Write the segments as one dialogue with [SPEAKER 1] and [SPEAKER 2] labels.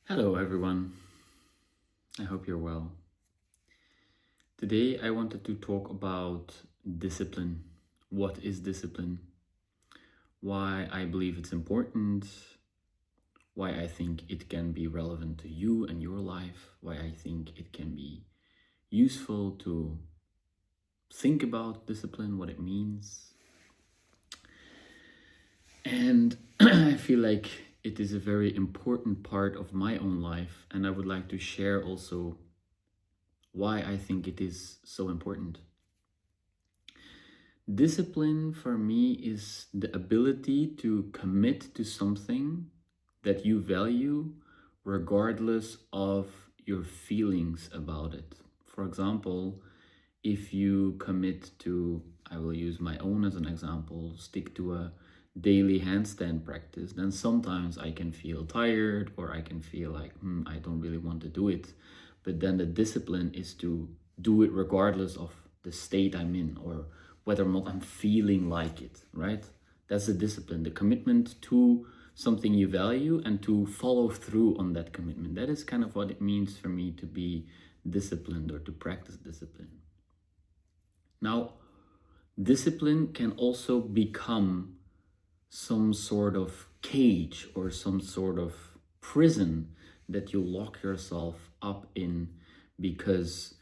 [SPEAKER 1] Hello, everyone. I hope you're well. Today, I wanted to talk about discipline. What is discipline? Why I believe it's important. Why I think it can be relevant to you and your life. Why I think it can be useful to think about discipline, what it means. And I feel like it is a very important part of my own life, and I would like to share also why I think it is so important. Discipline for me is the ability to commit to something that you value regardless of your feelings about it. For example, if you commit to, I will use my own as an example, stick to a daily handstand practice, then sometimes I can feel tired or I can feel like, I don't really want to do it. But then the discipline is to do it regardless of the state I'm in or whether or not I'm feeling like it, right? That's the discipline, the commitment to something you value and to follow through on that commitment. That is kind of what it means for me to be disciplined or to practice discipline. Now, discipline can also become some sort of cage or some sort of prison that you lock yourself up in because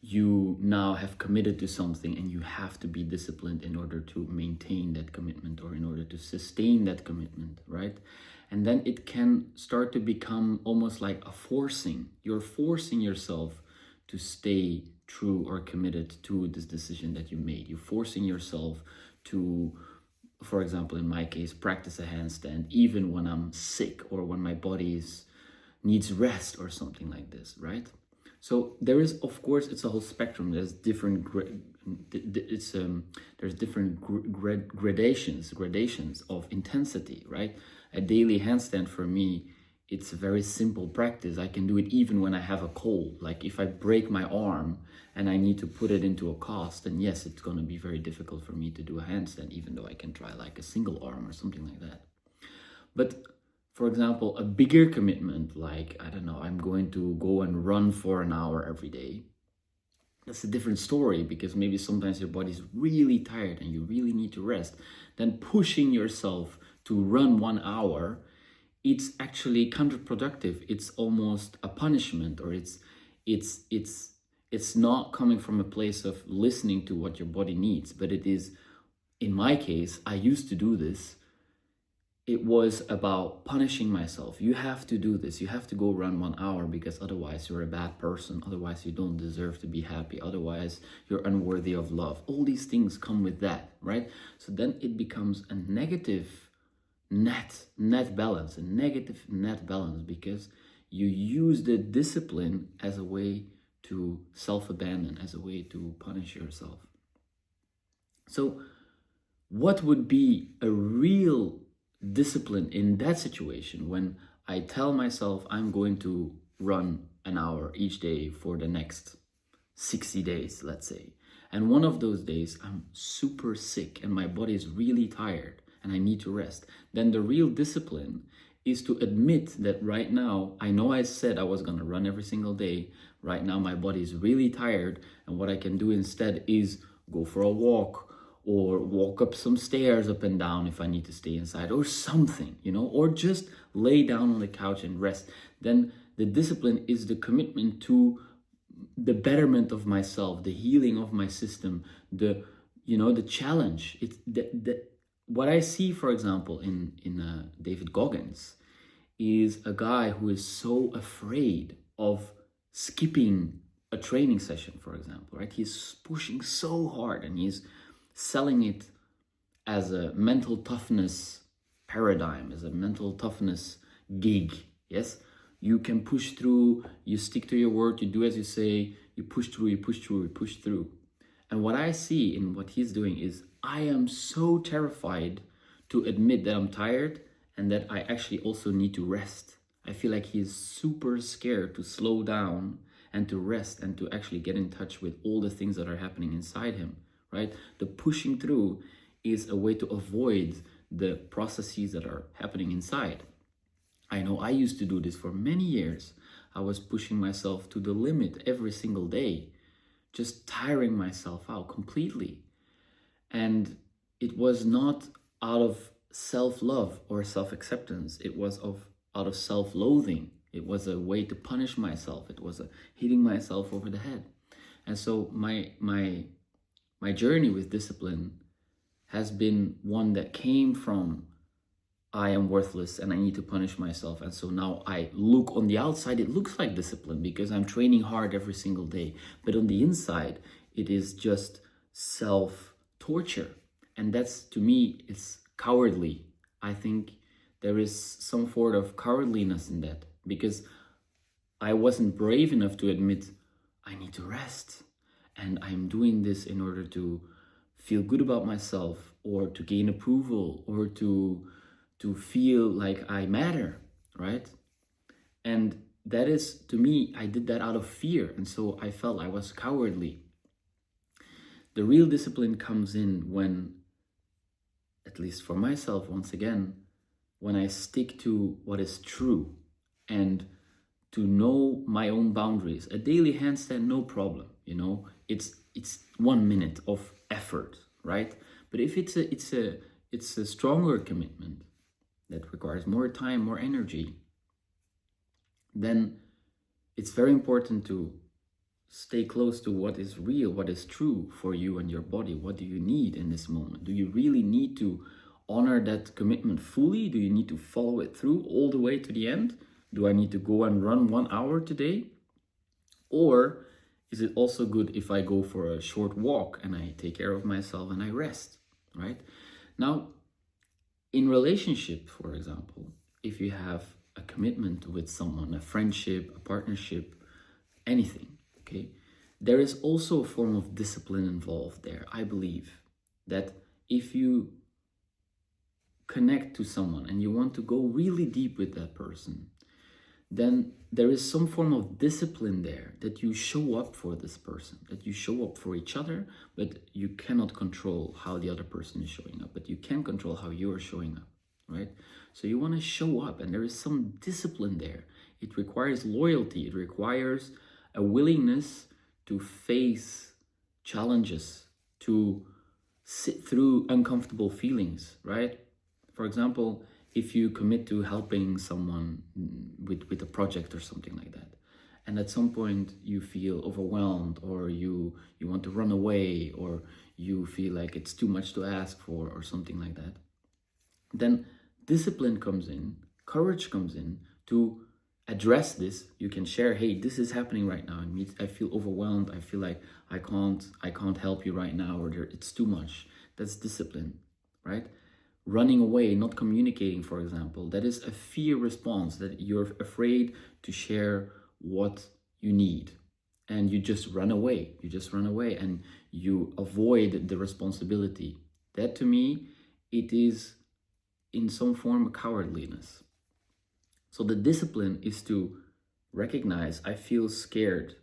[SPEAKER 1] you now have committed to something and you have to be disciplined in order to maintain that commitment or in order to sustain that commitment, right? And then it can start to become almost like a forcing. You're forcing yourself to stay true or committed to this decision that you made. You're forcing yourself to, for example, in my case, practice a handstand even when I'm sick or when my body needs rest or something like this, right? So there is, of course, it's a whole spectrum. There's different there's different gradations of intensity, right? A daily handstand for me, it's a very simple practice. I can do it even when I have a cold. Like if I break my arm and I need to put it into a cast, then yes, it's going to be very difficult for me to do a handstand, even though I can try like a single arm or something like that. But for example, a bigger commitment, like, I don't know, I'm going to go and run for an hour every day. That's a different story because maybe sometimes your body's really tired and you really need to rest. Then pushing yourself to run 1 hour, it's actually counterproductive. It's almost a punishment, or it's not coming from a place of listening to what your body needs, but it is, in my case, I used to do this. It was about punishing myself. You have to do this. You have to go run 1 hour because otherwise you're a bad person. Otherwise you don't deserve to be happy. Otherwise you're unworthy of love. All these things come with that, right? So then it becomes a negative net balance, a negative net balance, because you use the discipline as a way to self-abandon, as a way to punish yourself. So what would be a real discipline in that situation when I tell myself I'm going to run an hour each day for the next 60 days, let's say, and one of those days I'm super sick and my body is really tired and I need to rest? Then the real discipline is to admit that right now, I know I said I was going to run every single day. Right now my body is really tired, and what I can do instead is go for a walk, or walk up some stairs up and down if I need to stay inside, or something, or just lay down on the couch and rest. Then the discipline is the commitment to the betterment of myself, the healing of my system, the challenge. It's what I see, for example, in David Goggins, is a guy who is so afraid of skipping a training session, for example, right? He's pushing so hard and he's selling it as a mental toughness paradigm, as a mental toughness gig. Yes, you can push through, you stick to your word, you do as you say, you push through, you push through, you push through. And what I see in what he's doing is I am so terrified to admit that I'm tired and that I actually also need to rest. I feel like he's super scared to slow down and to rest and to actually get in touch with all the things that are happening inside him, right? The pushing through is a way to avoid the processes that are happening inside. I know I used to do this for many years. I was pushing myself to the limit every single day, just tiring myself out completely. And it was not out of self-love or self-acceptance. It was out of self-loathing. It was a way to punish myself. It was a hitting myself over the head. And so my journey with discipline has been one that came from I am worthless and I need to punish myself. And so now I look on the outside, it looks like discipline because I'm training hard every single day. But on the inside, it is just self-torture. And that's, to me, it's cowardly. I think there is some sort of cowardliness in that because I wasn't brave enough to admit I need to rest. And I'm doing this in order to feel good about myself or to gain approval or to feel like I matter, right? And that is, to me, I did that out of fear. And so I felt I was cowardly. The real discipline comes in when, at least for myself, once again, when I stick to what is true and to know my own boundaries. A daily handstand, no problem, you know, it's 1 minute of effort, right? But if it's a stronger commitment that requires more time, more energy, then it's very important to stay close to what is real, what is true for you and your body. What do you need in this moment? Do you really need to honor that commitment fully? Do you need to follow it through all the way to the end? Do I need to go and run 1 hour today? Or is it also good if I go for a short walk and I take care of myself and I rest, right? Now, in relationship, for example, if you have a commitment with someone, a friendship, a partnership, anything, okay, there is also a form of discipline involved there. I believe that if you connect to someone and you want to go really deep with that person, then there is some form of discipline there that you show up for this person, that you show up for each other, but you cannot control how the other person is showing up, but you can control how you are showing up, right? So you want to show up, and there is some discipline there. It requires loyalty. It requires a willingness to face challenges, to sit through uncomfortable feelings, right? For example, if you commit to helping someone with a project or something like that, and at some point you feel overwhelmed or you want to run away or you feel like it's too much to ask for or something like that, then discipline comes in, courage comes in to address this. You can share, hey, this is happening right now, and I feel overwhelmed. I feel like I can't help you right now, or it's too much. That's discipline, right? Running away, not communicating, for example, that is a fear response, that you're afraid to share what you need. And you just run away. You just run away and you avoid the responsibility. That, to me, it is in some form cowardliness. So the discipline is to recognize, I feel scared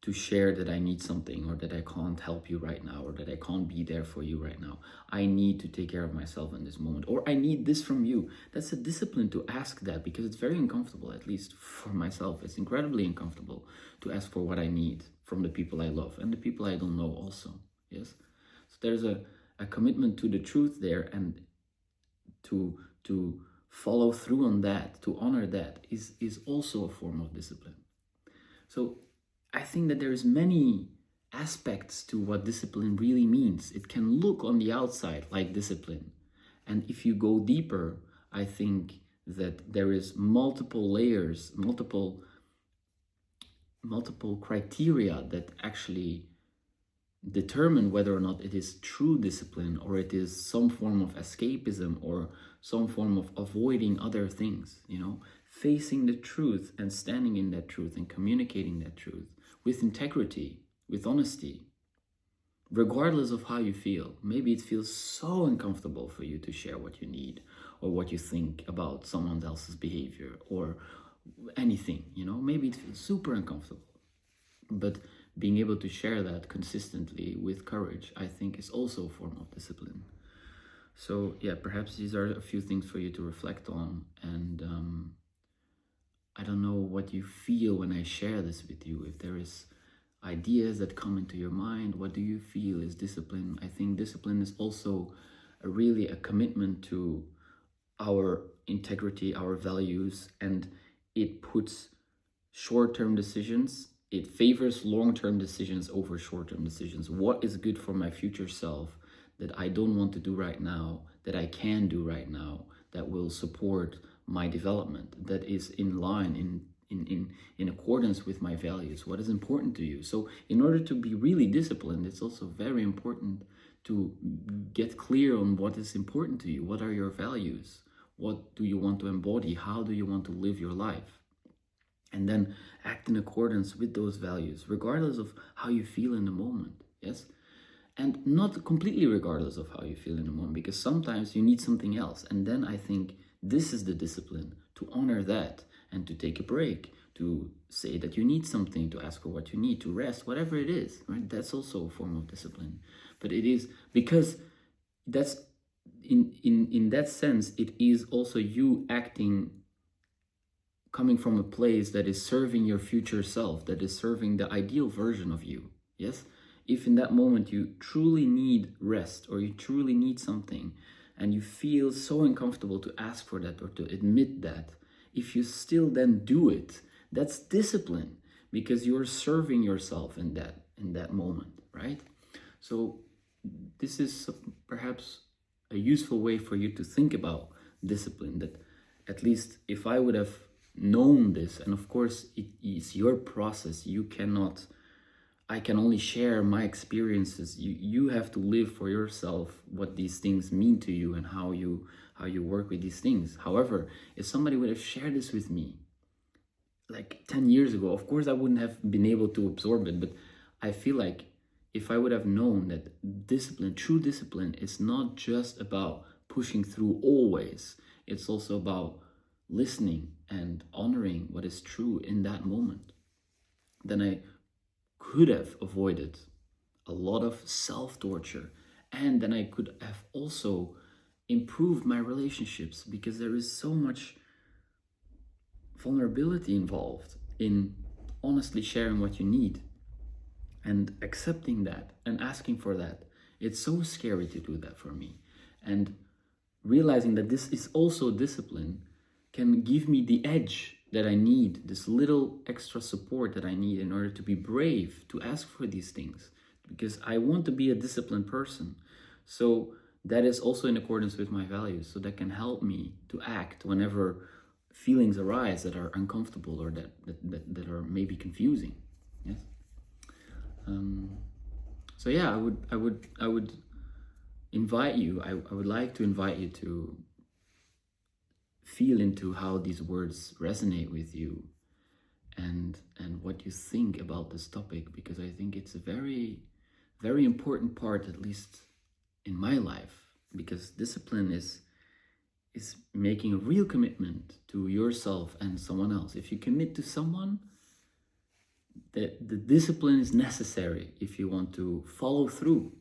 [SPEAKER 1] to share that I need something, or that I can't help you right now, or that I can't be there for you right now. I need to take care of myself in this moment, or I need this from you. That's a discipline to ask that, because it's very uncomfortable, at least for myself. It's incredibly uncomfortable to ask for what I need from the people I love and the people I don't know also, yes? So there's a commitment to the truth there, and to follow through on that, to honor that is also a form of discipline. So I think that there's many aspects to what discipline really means. It can look on the outside like discipline. And if you go deeper, I think that there is multiple layers, multiple criteria that actually determine whether or not it is true discipline, or it is some form of escapism, or some form of avoiding other things, you know, facing the truth and standing in that truth and communicating that truth with integrity, with honesty, regardless of how you feel. Maybe it feels so uncomfortable for you to share what you need or what you think about someone else's behavior or anything, you know, maybe it feels super uncomfortable. But being able to share that consistently with courage, I think, is also a form of discipline. So yeah, perhaps these are a few things for you to reflect on. And I don't know what you feel when I share this with you. If there is ideas that come into your mind, what do you feel is discipline? I think discipline is also really a commitment to our integrity, our values, and it puts short-term decisions. It favors long-term decisions over short-term decisions. What is good for my future self that I don't want to do right now, that I can do right now, that will support my development, that is in line, in accordance with my values? What is important to you? So in order to be really disciplined, it's also very important to get clear on what is important to you. What are your values? What do you want to embody? How do you want to live your life? And then act in accordance with those values, regardless of how you feel in the moment. Yes? And not completely regardless of how you feel in the moment, because sometimes you need something else. And then I think this is the discipline, to honor that and to take a break, to say that you need something, to ask for what you need, to rest, whatever it is, right? That's also a form of discipline. But it is because that's in that sense, it is also you acting, coming from a place that is serving your future self, that is serving the ideal version of you. Yes? If in that moment you truly need rest or you truly need something and you feel so uncomfortable to ask for that or to admit that, if you still then do it, that's discipline, because you're serving yourself in that moment, right? So this is perhaps a useful way for you to think about discipline, that at least if I would have known this, and of course it is your process, I can only share my experiences. You have to live for yourself what these things mean to you and how you work with these things. However, if somebody would have shared this with me like 10 years ago, of course I wouldn't have been able to absorb it. But I feel like if I would have known that discipline, true discipline, is not just about pushing through always, it's also about listening and honoring what is true in that moment, then I could have avoided a lot of self-torture, and then I could have also improved my relationships, because there is so much vulnerability involved in honestly sharing what you need and accepting that and asking for that. It's so scary to do that for me. And realizing that this is also discipline can give me the edge that I need, this little extra support that I need in order to be brave to ask for these things, because I want to be a disciplined person. So that is also in accordance with my values. So that can help me to act whenever feelings arise that are uncomfortable or that are maybe confusing. Yes. So yeah, I would invite you. I would like to invite you to feel into how these words resonate with you, and what you think about this topic, because I think it's a very, very important part, at least in my life, because discipline is making a real commitment to yourself and someone else. If you commit to someone, the discipline is necessary if you want to follow through.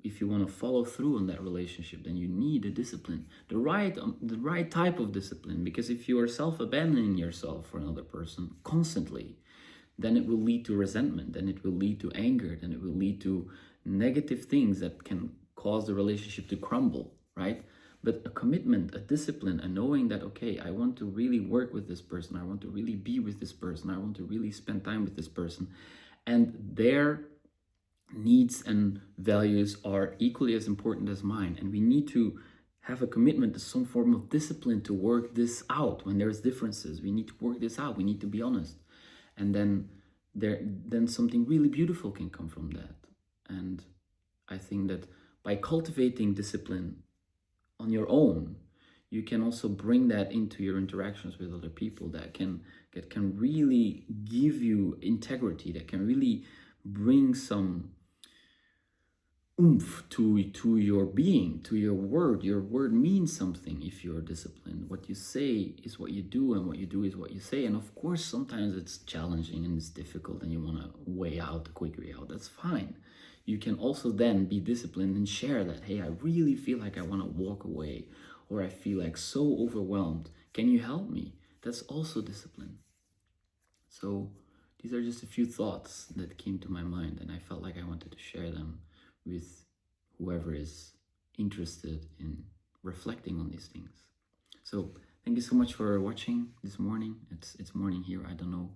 [SPEAKER 1] If you want to follow through on that relationship, then you need a discipline, the right type of discipline. Because if you are self-abandoning yourself for another person constantly, then it will lead to resentment, then it will lead to anger, then it will lead to negative things that can cause the relationship to crumble, right? But a commitment, a discipline, and knowing that, okay, I want to really work with this person, I want to really be with this person, I want to really spend time with this person, and their needs and values are equally as important as mine, and we need to have a commitment to some form of discipline to work this out. When there's differences, we need to work this out, we need to be honest, and then something really beautiful can come from that. And I think that by cultivating discipline on your own, you can also bring that into your interactions with other people, that can really give you integrity, that can really bring some oomph to your being, to your word. Your word means something if you're disciplined. What you say is what you do, and what you do is what you say. And of course, sometimes it's challenging and it's difficult and you want to weigh out, a quick way out. That's fine. You can also then be disciplined and share that, hey, I really feel like I want to walk away, or I feel like so overwhelmed. Can you help me? That's also discipline. So these are just a few thoughts that came to my mind, and I felt like I wanted to share them with whoever is interested in reflecting on these things. So thank you so much for watching this morning. It's morning here. I don't know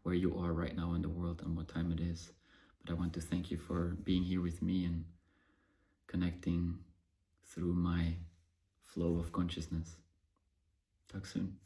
[SPEAKER 1] where you are right now in the world and what time it is, but I want to thank you for being here with me and connecting through my flow of consciousness. Talk soon.